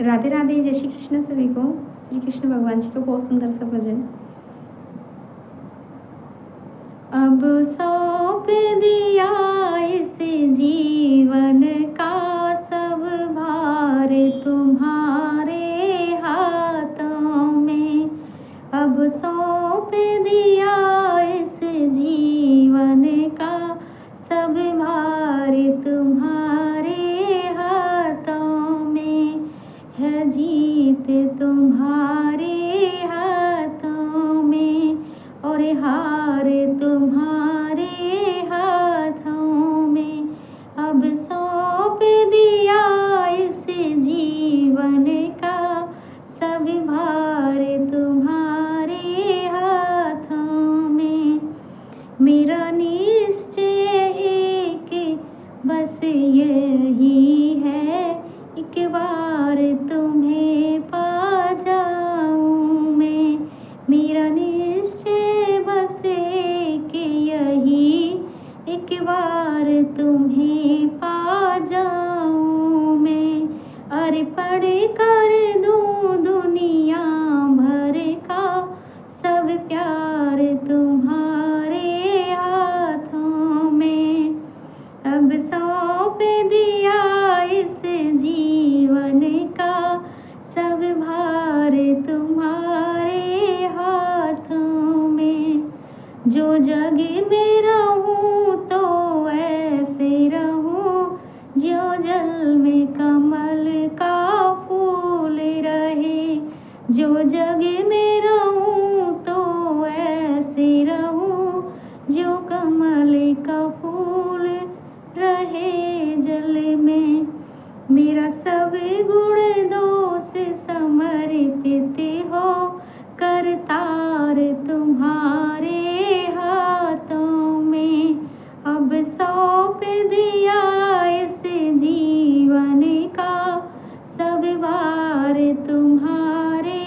राधे राधे, जय श्री कृष्ण सभी को। श्री कृष्ण भगवान जी का बहुत सुंदर सा भजन। अब सौंप दिया इस जीवन का सब भार तुम्हारे हाथों में। अब सौंप दिया इस जीवन का सब भार तुम्हारे हाथों में। है जीत तुम्हारे हाथों में और हार तुम्हारे हाथों में। अब सौंप दिया इस जीवन का सब भार तुम्हारे हाथों में। मेरा निश्चय एक बस यही है, एक बार तुम्हें पा जाऊं मैं। मेरा निश्चय बस एक यही, एक बार तुम्हें पा जाऊं मैं। अर्पण कर दूं दुनिया भर का सब प्यार तुम्हारे हाथों में। अब सौंप दिया इस जीवन का सब भार तुम्हारे हाथों में। जो जग में रहूं तो ऐसे रहूं, जो जल में कमल का फूल रहे। जो जग में रहूं तो ऐसे रहूं, जो कमल का फूल रहे जल में। मेरा सब गुण दोष समर्पित हो, करतार तुम्हारे हाथों में। अब सौंप दिया इस जीवन का सब भार तुम्हारे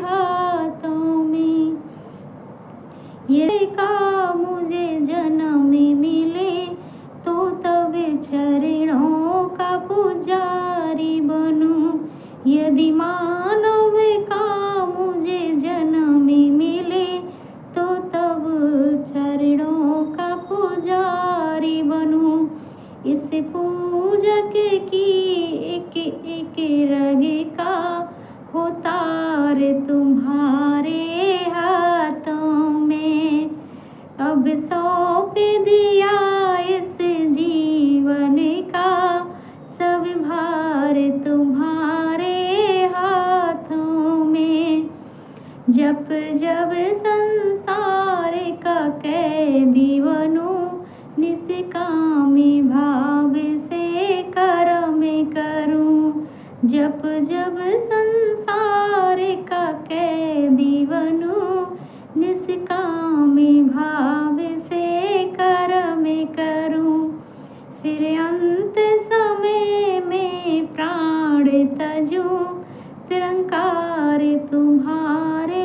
हाथों में। ये का मुझे जन्म मिले तो तब चरणों का पुजारी बनूं। यदि मानव का मुझे जन्म मिले तो तब चरणों का पुजारी बनूं। इस पूजक की एक एक रग का हो तार तुम्हारे हाथों में। अब सौंप दिया इस जीवन का सब भार तुम्हारे हाथों में। जब जब संसार का कैदी बनूं, निष्कामी भाव से कर्म करूं। जब जब संसार का कैदी बनूं, निष्कामी भाव से कर्म करूं। फिर अंत समय में प्राण तजूं, तिरंकार तुम्हारे